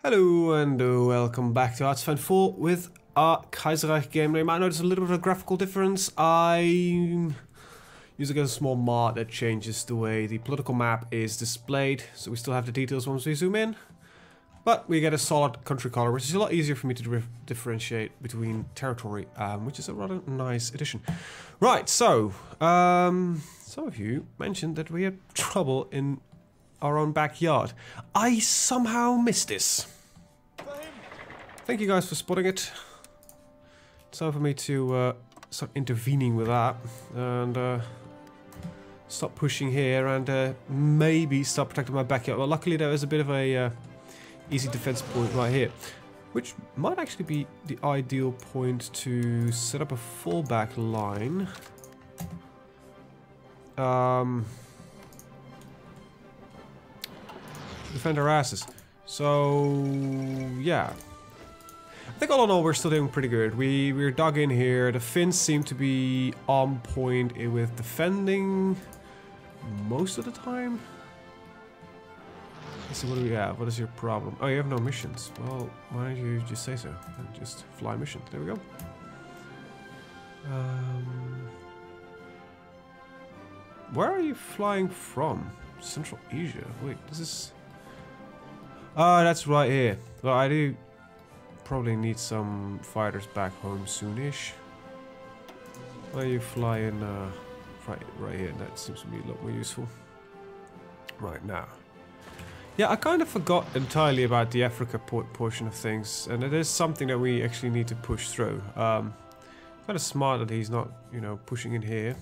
Hello and welcome back to HoI4 with our Kaiserreich game name. I noticed a little bit of a graphical difference. I'm using a small mod that changes the way the political map is displayed, so we still have the details once we zoom in. But we get a solid country color, which is a lot easier for me to differentiate between territory, which is a rather nice addition. Right, so, some of you mentioned that we had trouble in our own backyard. I somehow missed this. Thank you guys for spotting it. It's time for me to start intervening with that and stop pushing here and maybe start protecting my backyard. Well, luckily there is a bit of a easy defense point right here, which might actually be the ideal point to set up a fallback line. Defend our asses. So yeah, I think all in all we're still doing pretty good. We're dug in here. The Finns seem to be on point with defending most of the time. Let's see, what do we have? What is your problem? Oh, you have no missions. Well, why don't you just say so and just fly missions? There we go. Where are you flying from? Central Asia. Wait, this is... Oh, that's right here. Well, I do probably need some fighters back home soonish. Why are you flying right here? That seems to be a lot more useful right now. Yeah, I kind of forgot entirely about the Africa portion of things, and it is something that we actually need to push through. Kind of smart that he's not, you know, pushing in here.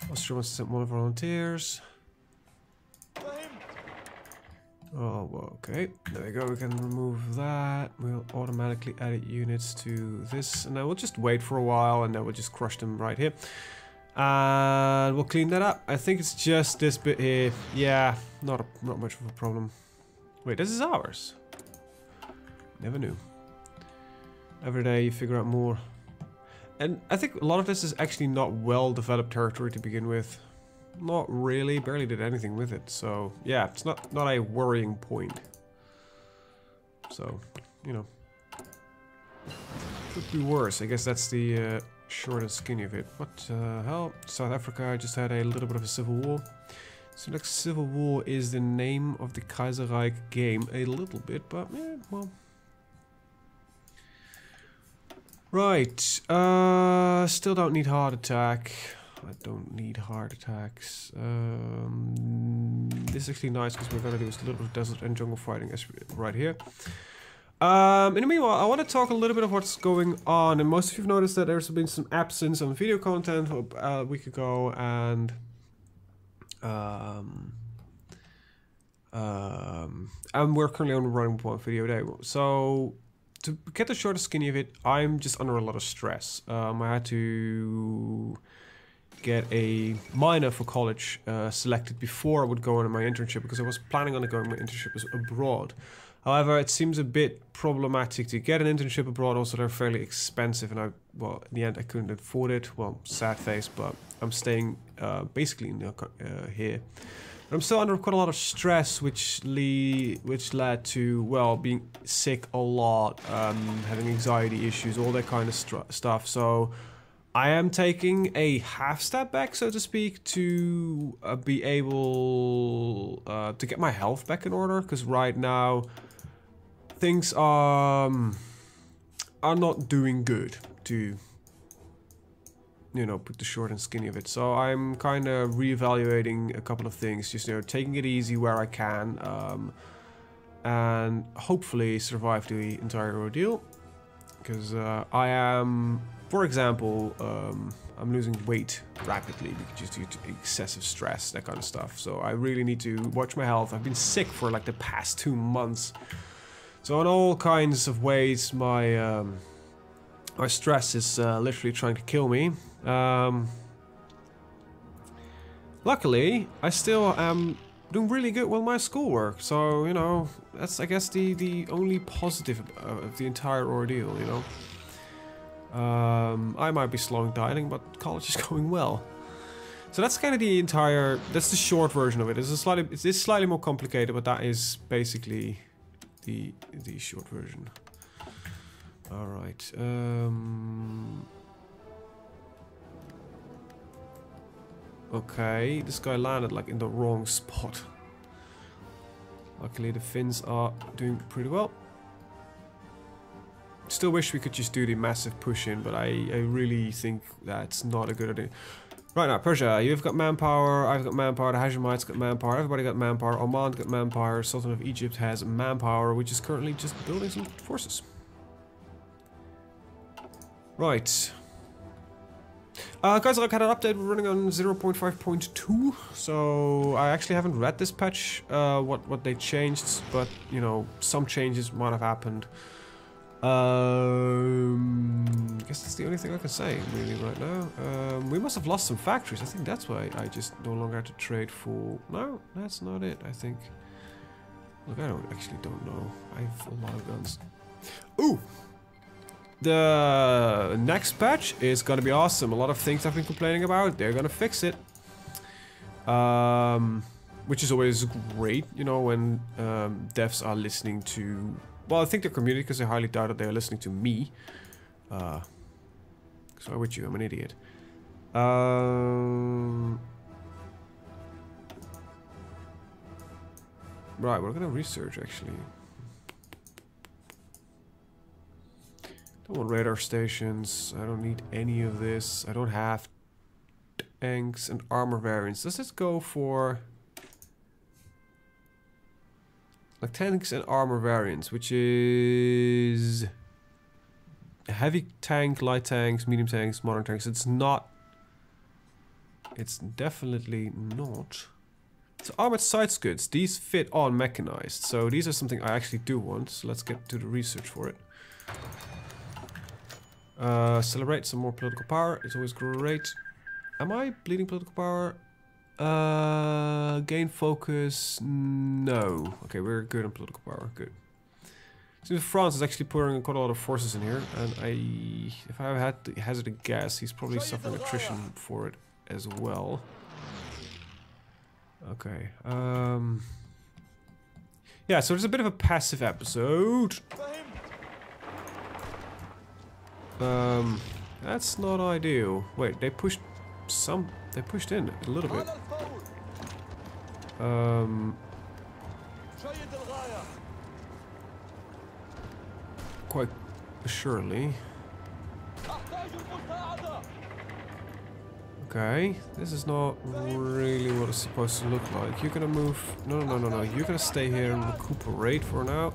Austria wants to send more volunteers. Oh, well, okay. There we go. We can remove that. We'll automatically add units to this, and then we'll just wait for a while, and then we'll just crush them right here. And we'll clean that up. I think it's just this bit here. Yeah, not much of a problem. Wait, this is ours. Never knew. Every day you figure out more. And I think a lot of this is actually not well developed territory to begin with. Not really, barely did anything with it. So yeah, it's not a worrying point. So, you know, could be worse. I guess that's the short and skinny of it. What the hell? South Africa just had a little bit of a civil war. So like civil war is the name of the Kaiserreich game a little bit, but yeah, well. Right, still don't need heart attack. I don't need heart attacks. This is actually nice because we're gonna do a little bit of desert and jungle fighting right here. In the meanwhile, I want to talk a little bit of what's going on, and most of you have noticed that there's been some absence on video content a week ago, and we're currently only running one video a day. So to get the short and skinny of it, I'm just under a lot of stress. I had to get a minor for college selected before I would go on my internship, because I was planning on going my internship abroad. However, it seems a bit problematic to get an internship abroad. Also, they're fairly expensive, and well, in the end, I couldn't afford it. Well, sad face, but I'm staying basically here. But I'm still under quite a lot of stress, which led to, well, being sick a lot, having anxiety issues, all that kind of stuff. So I am taking a half step back, so to speak, to be able to get my health back in order, because right now things are not doing good, to, you know, put the short and skinny of it. So I'm kind of reevaluating a couple of things, just, you know, taking it easy where I can, and hopefully survive the entire ordeal, because I am, for example, I'm losing weight rapidly just due to excessive stress, that kind of stuff. So I really need to watch my health. I've been sick for like the past 2 months. So in all kinds of ways, my stress is literally trying to kill me. Luckily, I still am doing really good with my schoolwork. So, you know, that's, I guess, the only positive of the entire ordeal, you know. I might be slowing down, but college is going well. So that's kind of that's the short version of it. It's slightly more complicated, but that is basically the short version. All right. Okay, this guy landed like in the wrong spot. Luckily, the Finns are doing pretty well. Still wish we could just do the massive push in, but I really think that's not a good idea. Right now, Persia, you've got manpower, I've got manpower, the Hashemites got manpower, everybody got manpower, Oman got manpower, Sultan of Egypt has manpower, which is currently just building some forces. Right. Guys, I had an update, we're running on 0.5.2, so I actually haven't read this patch, what they changed, but, you know, some changes might have happened. I guess that's the only thing I can say, really, right now. We must have lost some factories. I think that's why I just no longer have to trade for... No, that's not it, I think. Look, I actually don't know. I have a lot of guns. Ooh! The next patch is gonna be awesome. A lot of things I've been complaining about, they're gonna fix it. Which is always great, you know, when devs are listening to... Well, I think the community, because I highly doubt that they are listening to me. So I'm with you, I'm an idiot. Right, we're gonna research, actually. Don't want radar stations, I don't need any of this. I don't have tanks and armor variants. Does this go for... like tanks and armor variants, which is a heavy tank, light tanks, medium tanks, modern tanks. It's not. It's definitely not. It's armored sights goods. These fit on mechanized, so these are something I actually do want. So let's get to the research for it. Celebrate some more political power. It's always great. Am I bleeding political power? Gain focus, no. Okay, we're good on political power, good. Seems France is actually pouring quite a lot of forces in here, and if I had to hazard a guess, he's probably suffering attrition for it as well. Okay, yeah, so there's a bit of a passive episode. That's not ideal. Wait, they pushed in a little bit. Quite surely. Okay, this is not really what it's supposed to look like. You're gonna move. No. You're gonna stay here and recuperate for now.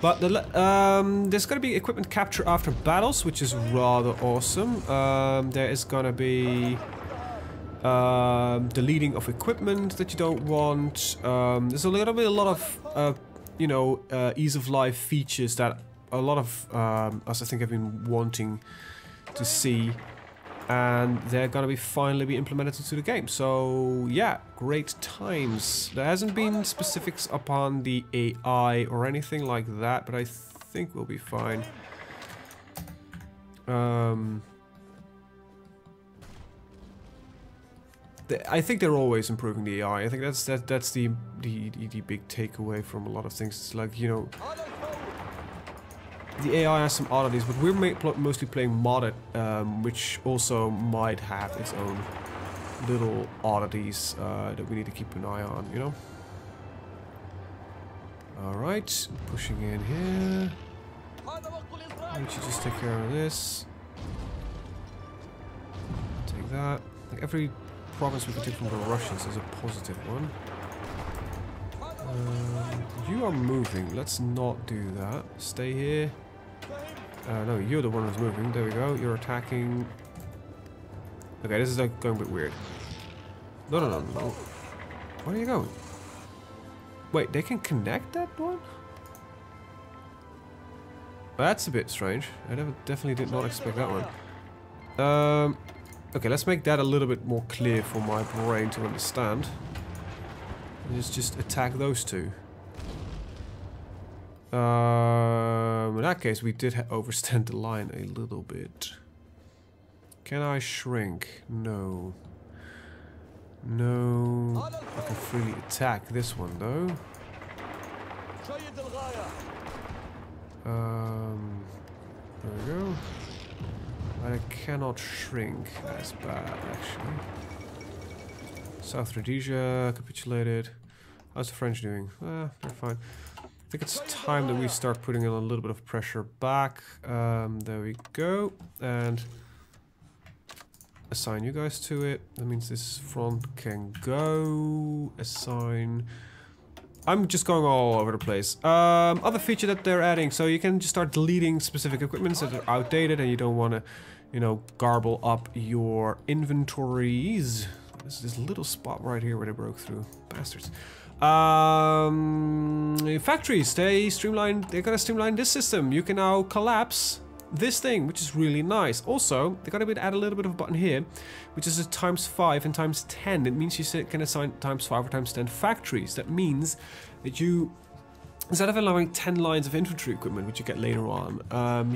But there's gonna be equipment capture after battles, which is rather awesome. There is gonna be deleting of equipment that you don't want. There's a lot of you know, ease of life features that a lot of us, I think, have been wanting to see, and they're gonna be finally be implemented into the game. So yeah, great times. There hasn't been specifics upon the AI or anything like that, but I think we'll be fine. I think they're always improving the AI. I think that's the big takeaway from a lot of things. It's like, you know, the AI has some oddities, but we're mostly playing modded, which also might have its own little oddities that we need to keep an eye on, you know? Alright, pushing in here. Why don't you just take care of this? Take that. Like every province we can take from the Russians is a positive one. You are moving. Let's not do that. Stay here. No, you're the one who's moving. There we go. You're attacking. Okay, this is like going a bit weird. No. Where are you going? Wait, they can connect that one? That's a bit strange. I definitely did not expect that one. Okay, let's make that a little bit more clear for my brain to understand. Let's just attack those two. In that case, we did overstand the line a little bit. Can I shrink? No. No. I can freely attack this one, though. There we go. But I cannot shrink as bad, actually. South Rhodesia capitulated. How's the French doing? They're fine. I think it's time that we start putting in a little bit of pressure back. There we go. And assign you guys to it. That means this front can go. Assign. I'm just going all over the place. Other feature that they're adding, so you can just start deleting specific equipments that are outdated and you don't want to, you know, garble up your inventories. There's this little spot right here where they broke through. Bastards. Factories, they're gonna streamline this system. You can now collapse this thing, which is really nice. Also, they're gonna add a little bit of a button here, which is a ×5 and ×10. It means you can assign ×5 or ×10 factories. That means that you, instead of allowing 10 lines of infantry equipment, which you get later on,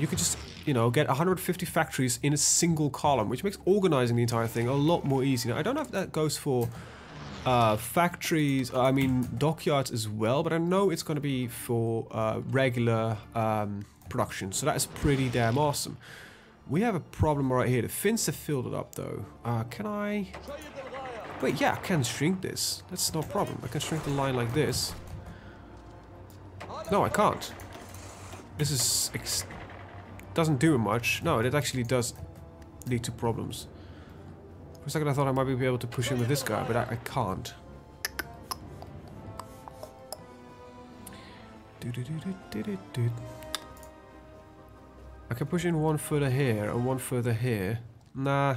you could just, you know, get 150 factories in a single column, which makes organizing the entire thing a lot more easy. Now, I don't know if that goes for factories, I mean dockyards as well, but I know it's going to be for regular production, so that is pretty damn awesome. We have a problem right here. The Finns have filled it up though. Can I... Wait, yeah, I can shrink this. That's no problem. I can shrink the line like this. No, I can't. This is... doesn't do much. No, it actually does lead to problems. For a second I thought I might be able to push in with this guy, but I can't. I can push in one further here and one further here. Nah.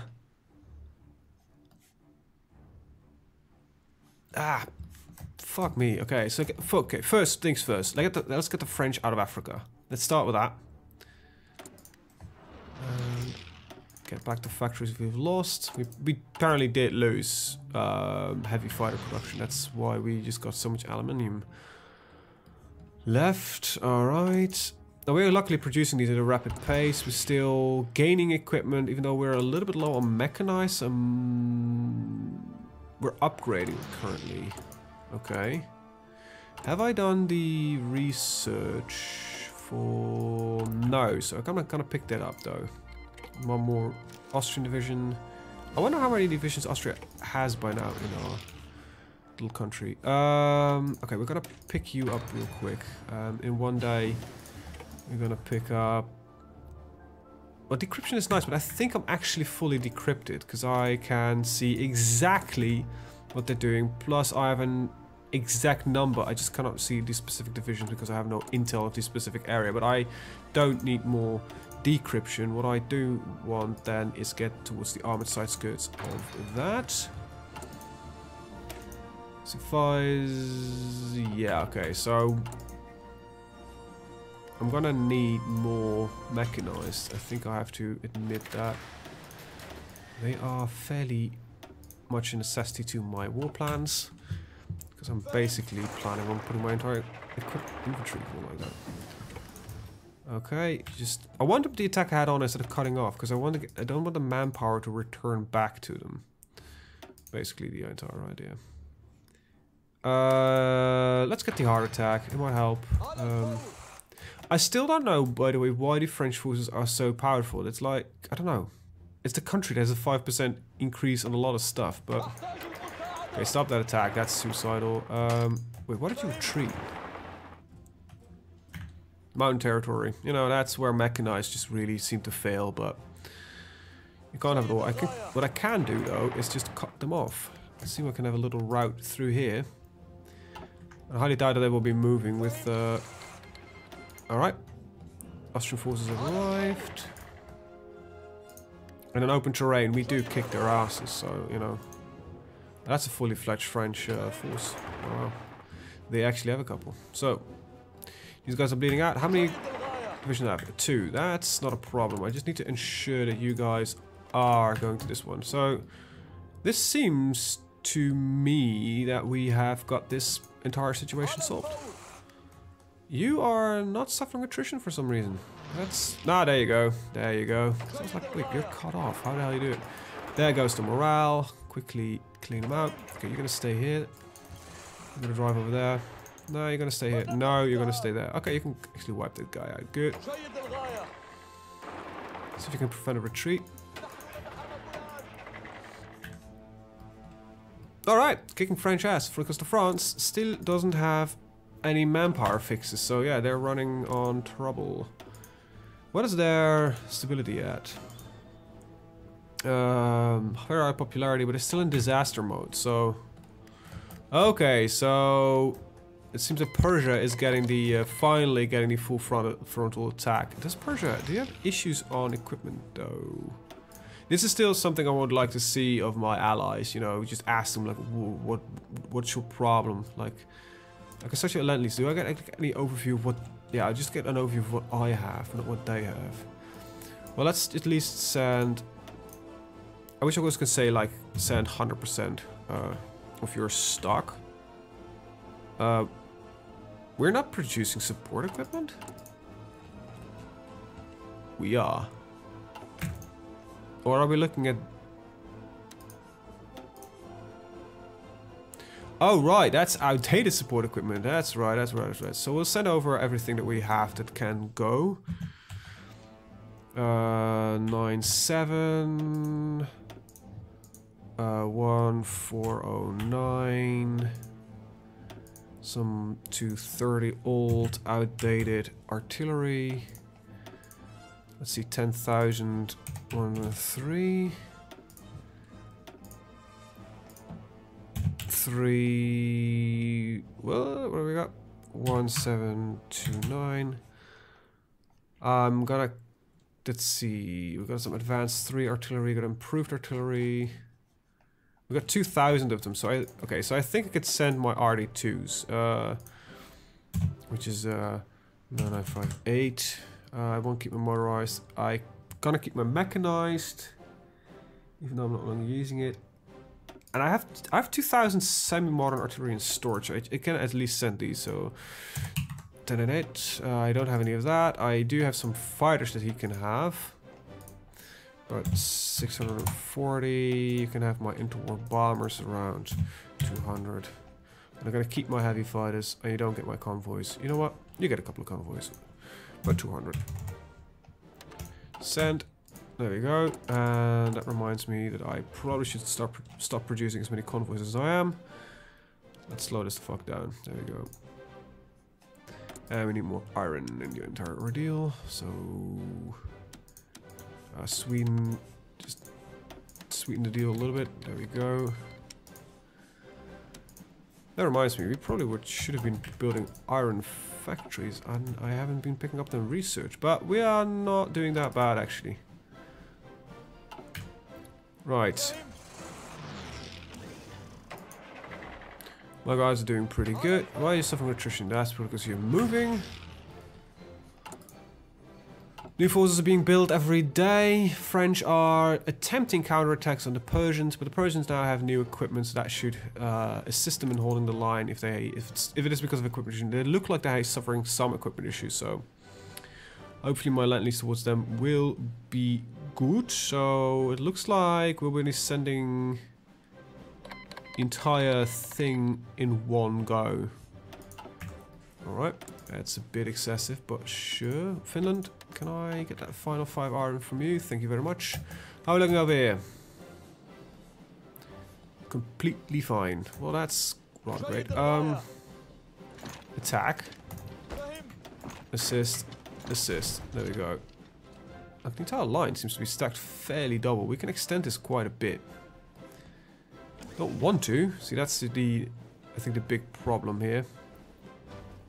Ah. Fuck me. Okay, so okay, first things first. Let's get the French out of Africa. Let's start with that. Get back to factories we've lost. We apparently did lose heavy fighter production. That's why we just got so much aluminium left. Alright. Now we're luckily producing these at a rapid pace. We're still gaining equipment, even though we're a little bit low on mechanized. We're upgrading currently. Okay. Have I done the research for... No, so I'm gonna pick that up though. One more Austrian division. I wonder how many divisions Austria has by now in our little country. Okay, we're gonna pick you up real quick. In one day, we're gonna pick up... Well, decryption is nice, but I think I'm actually fully decrypted because I can see exactly what they're doing. Plus, I have an exact number. I just cannot see these specific divisions because I have no intel of this specific area. But I don't need more decryption. What I do want then is get towards the armored side skirts of that. Suffice. Yeah, okay, so I'm gonna need more mechanized. I think I have to admit that. They are fairly much a necessity to my war plans. Because I'm basically planning on putting my entire infantry like that. Okay, just I want the attack I had on instead of cutting off because I don't want the manpower to return back to them. Basically, the entire idea. Let's get the heart attack. It might help. I still don't know, by the way, why the French forces are so powerful. It's like, I don't know. It's the country that has a 5% increase on a lot of stuff, but... Okay, stop that attack. That's suicidal. Wait, why did you retreat? Mountain territory. You know, that's where mechanized just really seem to fail, but... You can't have it all. What I can do, though, is just cut them off. Let's see if I can have a little route through here. I highly doubt that they will be moving with... Alright. Austrian forces have arrived. In an open terrain, we do kick their asses, so, you know. That's a fully fledged French force. Oh, wow. They actually have a couple. So, these guys are bleeding out. How many divisions have? 2. That's not a problem. I just need to ensure that you guys are going to this one. So, this seems to me that we have got this entire situation solved. You are not suffering attrition for some reason. That's... Nah, there you go. There you go. I was like, wait, you're cut off. How the hell you do it? There goes the morale. Quickly clean them out. Okay, you're going to stay here. I'm going to drive over there. No, you're gonna stay here. No, you're gonna stay there. Okay, you can actually wipe that guy out. Good. See if you can prevent a retreat. Alright, kicking French ass. Because the France still doesn't have any manpower fixes. So yeah, they're running on trouble. What is their stability at? Very high popularity, but it's still in disaster mode, so... Okay, so... It seems that Persia is getting the, finally getting the full frontal attack. Does Persia, do you have issues on equipment though? This is still something I would like to see of my allies, you know, just ask them like, what's your problem? Like such a Lend-Lease, do I get any overview of what, yeah, I just get an overview of what I have, not what they have. Well, let's at least send, I wish I was gonna say like, send 100% of your stock. We're not producing support equipment? We are. Or are we looking at... Oh right, that's outdated support equipment. That's right, that's right, that's right. So we'll send over everything that we have that can go. 97... 1409... Some 230 old, outdated artillery. Let's see, 10,000, 103. 3. Well, what do we got? 1729. I'm gonna. Let's see. We got some advanced 3 artillery. Got improved artillery. We got 2,000 of them, so okay, so I think I could send my RD2s, which is 9958. I won't keep my motorized. I'm gonna keep my mechanized, even though I'm not long using it. And I have 2,000 semi-modern artillery in storage. It can at least send these. So 10 and 8. I don't have any of that. I do have some fighters that he can have. But 640, you can have my interwar bombers around 200. And I'm gonna keep my heavy fighters, and you don't get my convoys. You know what? You get a couple of convoys, but 200. Send. There we go. And that reminds me that I probably should stop producing as many convoys as I am. Let's slow this the fuck down. There we go. And we need more iron in the entire ordeal. So. Sweden, just sweeten the deal a little bit. There we go. That reminds me, we probably should have been building iron factories, and I haven't been picking up the research, but we are not doing that bad actually. Right. My guys are doing pretty good. Why are you suffering attrition? That's because you're moving. New forces are being built every day. French are attempting counterattacks on the Persians, but the Persians now have new equipment, so that should assist them in holding the line. If it is because of equipment issues, they look like they're suffering some equipment issues. So hopefully my Lend-Lease towards them will be good. So it looks like we're going to be sending the entire thing in one go. All right. That's a bit excessive, but sure. Finland, can I get that final 5 iron from you? Thank you very much. How are we looking over here? Completely fine. Well, that's not great. Attack. Assist. Assist. There we go. The entire line seems to be stacked fairly double. We can extend this quite a bit. Don't want to. See, that's I think the big problem here.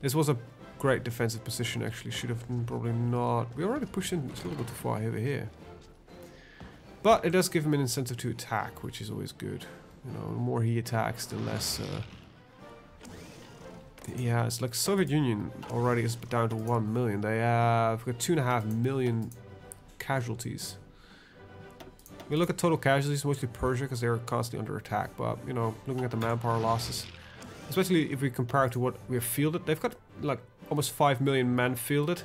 This was a great defensive position, actually. Should have probably not. We already pushed in a little bit too far over here. But it does give him an incentive to attack, which is always good. You know, the more he attacks, the less he has. Like Soviet Union already is down to 1 million. They have got 2.5 million casualties. We look at total casualties, mostly Persia, because they're constantly under attack. But you know, looking at the manpower losses, especially if we compare it to what we have fielded, they've got like almost 5 million men fielded.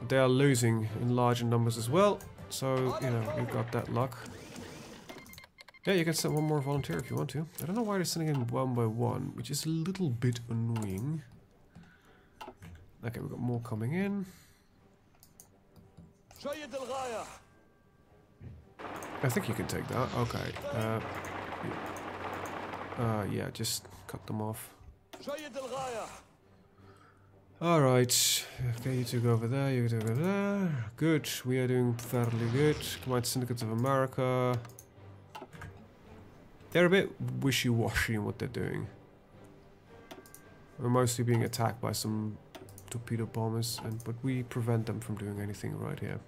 They are losing in larger numbers as well, so you know we've got that luck. Yeah, you can send one more volunteer if you want to. I don't know why they're sending in one by one, which is a little bit annoying. Okay, we've got more coming in. I think you can take that. Okay. Yeah, just cut them off. Alright. Okay, you two go over there, you two go over there. Good, we are doing fairly good. Combined Syndicates of America. They're a bit wishy-washy in what they're doing. We're mostly being attacked by some torpedo bombers, but we prevent them from doing anything right here.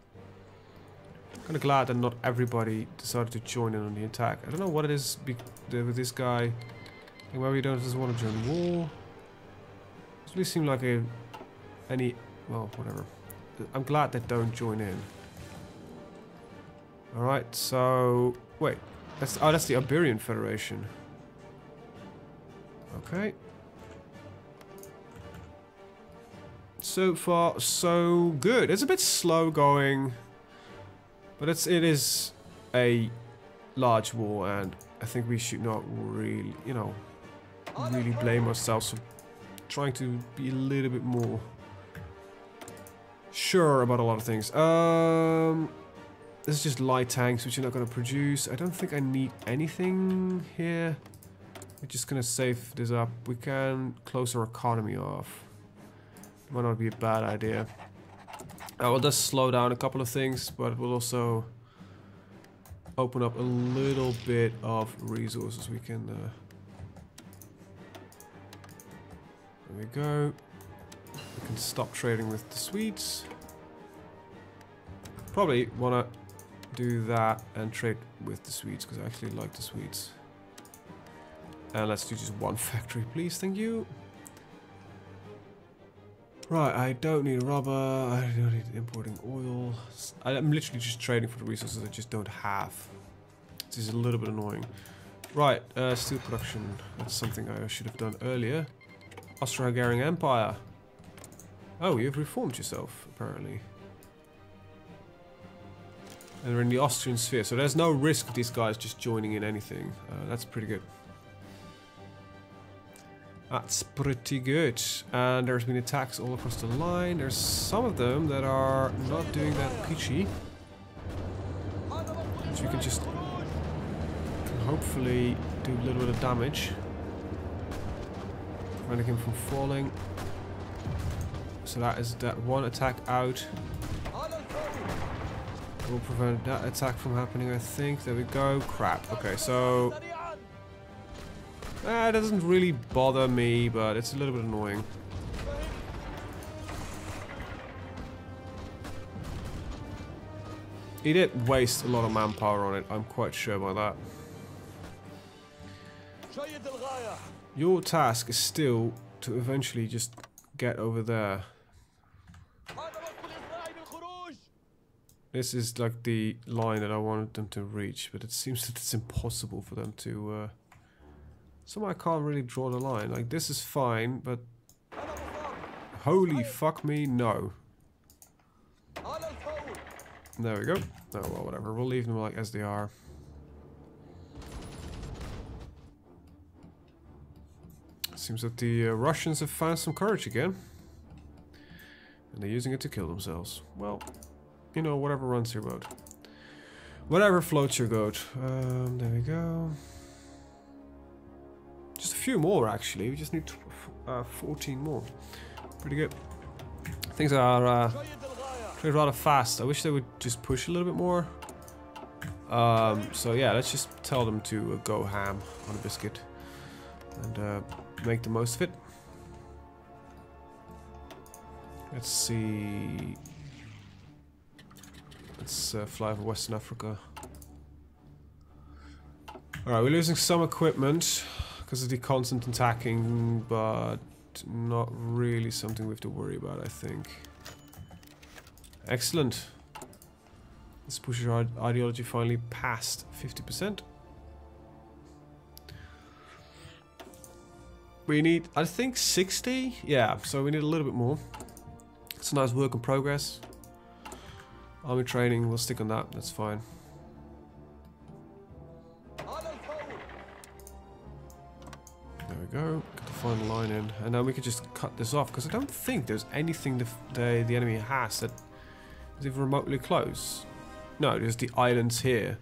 Kind of glad that not everybody decided to join in on the attack. I don't know what it is with this guy. Maybe he doesn't want to join war. Doesn't really seem like well, whatever. I'm glad they don't join in. Alright, so wait. That's the Iberian Federation. Okay. So far, so good. It's a bit slow going, but it is a large war, and I think we should not really, really blame ourselves for trying to be a little bit more sure about a lot of things. This is just light tanks, which you're not going to produce. I don't think I need anything here. We're just going to save this up. We can close our economy off. Might not be a bad idea. We'll just slow down a couple of things, but it will also open up a little bit of resources we can... there we go. We can stop trading with the Swedes. Probably want to do that and trade with the Swedes, because I actually like the Swedes. And let's do just one factory, please. Thank you. Right, I don't need rubber, I don't need importing oil. I'm literally just trading for the resources I just don't have. This is a little bit annoying. Right, steel production. That's something I should have done earlier. Austro-Hungarian Empire. Oh, you've reformed yourself, apparently. And we're in the Austrian sphere, so there's no risk of these guys just joining in anything. That's pretty good. That's pretty good. And there's been attacks all across the line. There's some of them that are not doing that peachy. So you can just hopefully do a little bit of damage. Preventing him from falling. So that is that one attack out. We'll prevent that attack from happening, I think. There we go. Crap. Okay, so... That doesn't really bother me, but it's a little bit annoying. He did waste a lot of manpower on it, I'm quite sure about that. Your task is still to eventually just get over there. This is like the line that I wanted them to reach, but it seems that it's impossible for them to... Somehow I can't really draw the line. Like, this is fine, but... Holy fuck me, no. There we go. Oh, well, whatever. We'll leave them like as they are. Seems that the Russians have found some courage again. And they're using it to kill themselves. Well, you know, whatever runs your boat. Whatever floats your boat. There we go. Just a few more, actually. We just need 14 more. Pretty good. Things are rather fast. I wish they would just push a little bit more. So yeah, let's just tell them to go ham on a biscuit and make the most of it. Let's see. Let's fly over Western Africa. Alright, we're losing some equipment because of the constant attacking, but not really something we have to worry about, I think. Excellent. This pushes our ideology finally past 50%. We need, I think, 60? Yeah, so we need a little bit more. It's a nice work in progress. Army training, we'll stick on that, that's fine. go. Get the final line in. And now we can just cut this off, because I don't think there's anything the enemy has that is even remotely close. No, there's the islands here.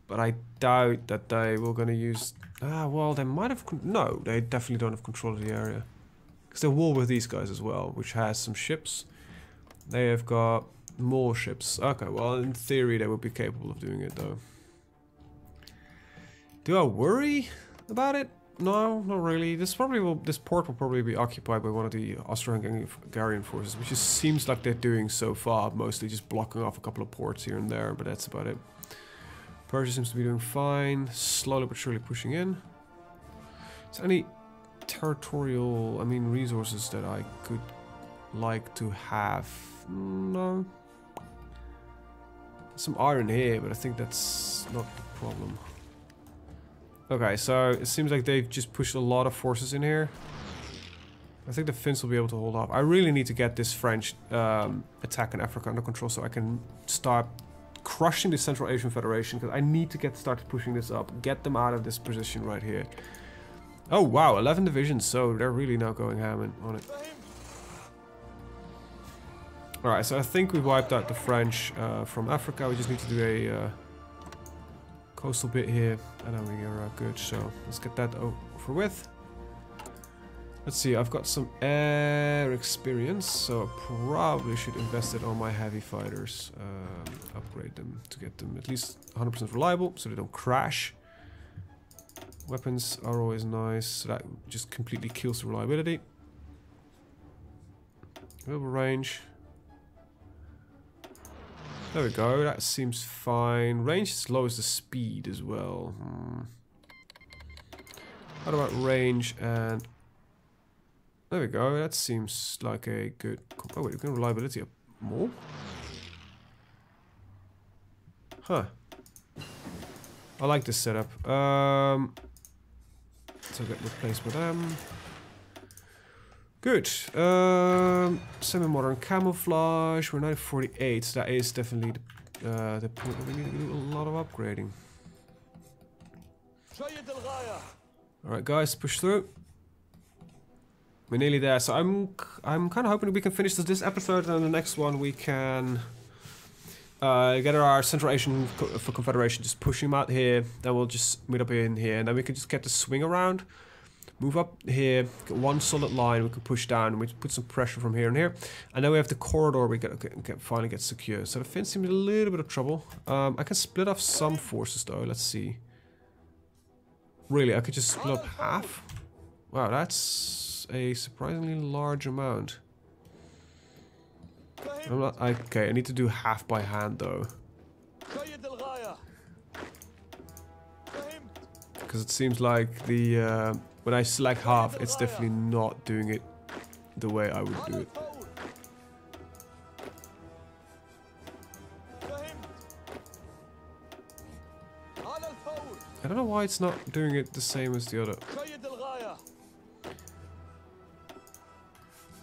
But I doubt that they were going to use... Ah, well, they might have... No, they definitely don't have control of the area. Because they're war with these guys as well, which has some ships. They have got more ships. Okay, well, in theory, they would be capable of doing it, though. Do I worry about it? No, not really. This port will probably be occupied by one of the Austro-Hungarian forces, which just seems like they're doing so far, mostly just blocking off a couple of ports here and there, but that's about it. Persia seems to be doing fine, slowly but surely pushing in. Is there any territorial, I mean, resources that I could like to have? No. Some iron here, but I think that's not the problem. Okay, so it seems like they've just pushed a lot of forces in here. I think the Finns will be able to hold off. I really need to get this French attack in Africa under control so I can start crushing the Central Asian Federation, because I need to start pushing this up. Get them out of this position right here. Oh wow, 11 divisions, so they're really now going ham on it. Alright, so I think we wiped out the French from Africa. We just need to do a coastal bit here, and then we are good. So let's get that over with. Let's see, I've got some air experience, so I probably should invest it on my heavy fighters. Upgrade them to get them at least 100% reliable, so they don't crash. Weapons are always nice, so that just completely kills the reliability. Available range. There we go, that seems fine. Range is low as the speed as well. What about range and... There we go, that seems like a good... Oh wait, we can reliability up more? Huh. I like this setup. So get replaced with them. Good. Semi-modern camouflage. We're now at 48, so that is definitely the point where we need to do a lot of upgrading. Alright guys, push through. We're nearly there, so I'm kind of hoping we can finish this episode, and the next one we can get our Central Asian Confederation, just push him out here, then we'll just meet up in here, and then we can just get the swing around. Move up here, get one solid line, we can push down, and we put some pressure from here and here. And then we have the corridor we finally get secure. So the Finns seem in a little bit of trouble. I can split off some forces though, let's see. Really, I could just split up half? Wow, that's a surprisingly large amount. I'm not, okay, I need to do half by hand though. Because it seems like the... when I select half, it's definitely not doing it the way I would do it. I don't know why it's not doing it the same as the other.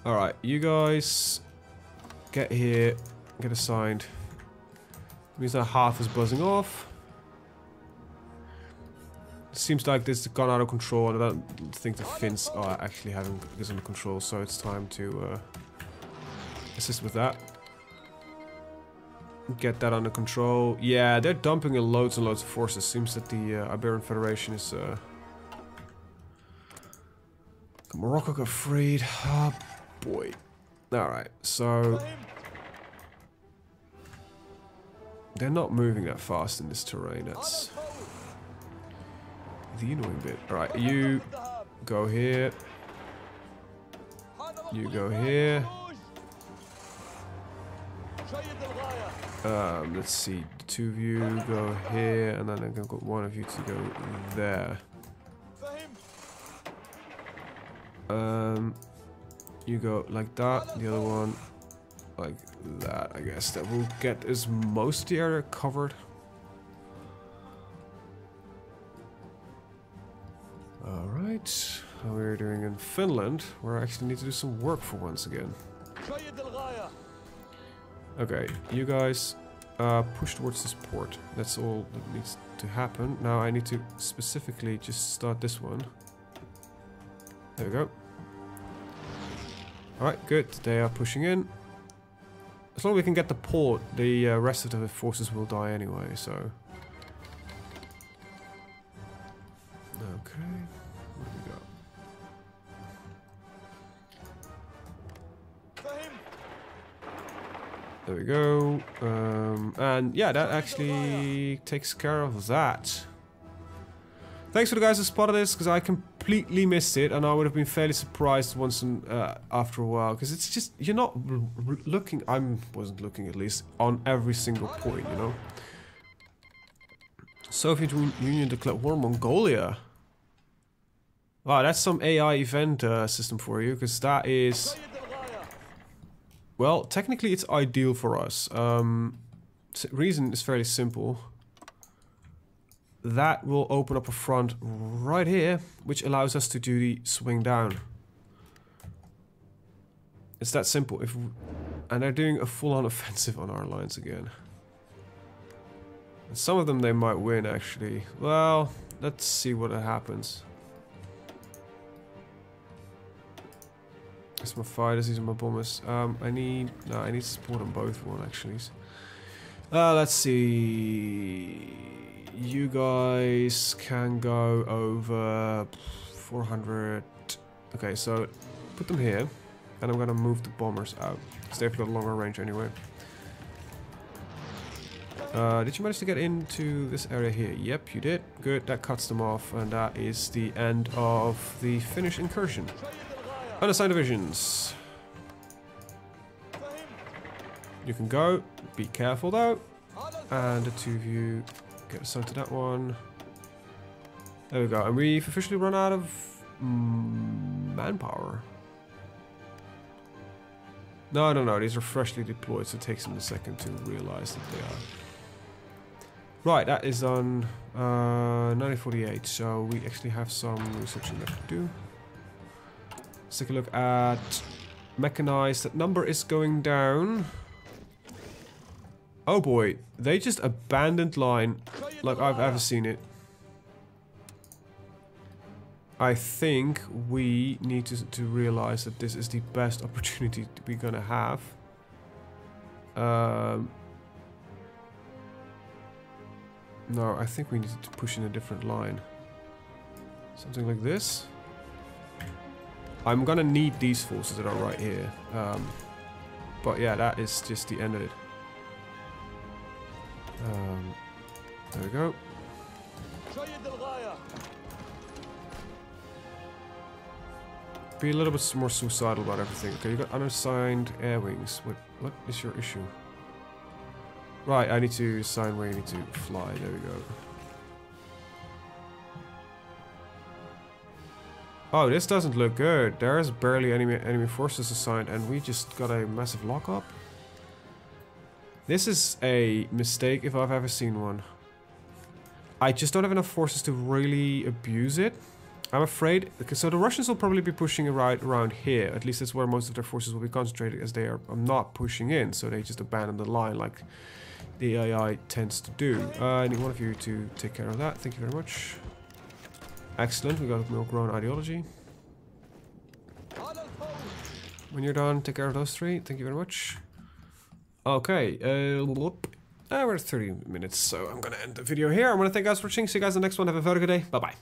Alright, you guys get here, get assigned. Means that half is buzzing off. Seems like this has gone out of control, and I don't think the Finns are actually having this under control, so it's time to assist with that. Get that under control. Yeah, they're dumping in loads and loads of forces. Seems that the Iberian Federation is... Morocco got freed. Oh boy. Alright, so... They're not moving that fast in this terrain, that's... the annoying bit. Alright, you go here. You go here. Let's see, the two of you go here, and then I'm gonna get one of you to go there. You go like that, the other one like that, I guess. That will get us most of the area covered. Alright, how we're doing in Finland, where I actually need to do some work for once again. Okay, you guys push towards this port. That's all that needs to happen. Now I need to specifically just start this one. There we go. Alright, good. They are pushing in. As long as we can get the port, the rest of the forces will die anyway, so... Okay. Where do we go? There we go. And yeah, that actually takes care of that. Thanks for the guys who spotted this, because I completely missed it, and I would have been fairly surprised once after a while, because it's just, you're not looking, wasn't looking at least, on every single point, you know? Soviet Union declared war on Mongolia. Wow, that's some AI event system for you, because that is... Well, technically it's ideal for us. Reason is fairly simple. That will open up a front right here, which allows us to do the swing down. It's that simple. And they're doing a full-on offensive on our lines again. And some of them they might win, actually. Well, let's see what happens. That's my fighters, these are my bombers. I need support on both one, actually. Let's see... You guys can go over 400. Okay, so put them here, and I'm gonna move the bombers out because they've got longer range anyway. Did you manage to get into this area here? Yep, you did. Good, that cuts them off, and that is the end of the Finnish incursion. Unassigned divisions. You can go. Be careful though. And the two of you. Get assigned to that one. There we go. And we've officially run out of manpower. No. These are freshly deployed, so it takes them a second to realize that they are. Right, that is on 1948. So we actually have some researching left to do. Let's take a look at mechanized. That number is going down. Oh boy, they just abandoned line like I've ever seen it. I think we need to realize that this is the best opportunity we're gonna have. No, I think we need to push in a different line. Something like this. I'm gonna need these forces that are right here. But yeah, that is just the end of it. There we go. Be a little bit more suicidal about everything. Okay, you got unassigned air wings. What is your issue? Right, I need to assign where you need to fly. There we go. Oh, this doesn't look good. There's barely enemy forces assigned, and we just got a massive lockup. This is a mistake if I've ever seen one. I just don't have enough forces to really abuse it. I'm afraid, so the Russians will probably be pushing right around here. At least that's where most of their forces will be concentrated, as they are not pushing in, so they just abandon the line like the AI tends to do. I need one of you to take care of that. Thank you very much. Excellent, we got a more grown ideology. When you're done, take care of those three. Thank you very much. Okay, we're at 30 minutes, so I'm gonna end the video here. I want to thank you guys for watching. See you guys in the next one. Have a very good day. Bye-bye.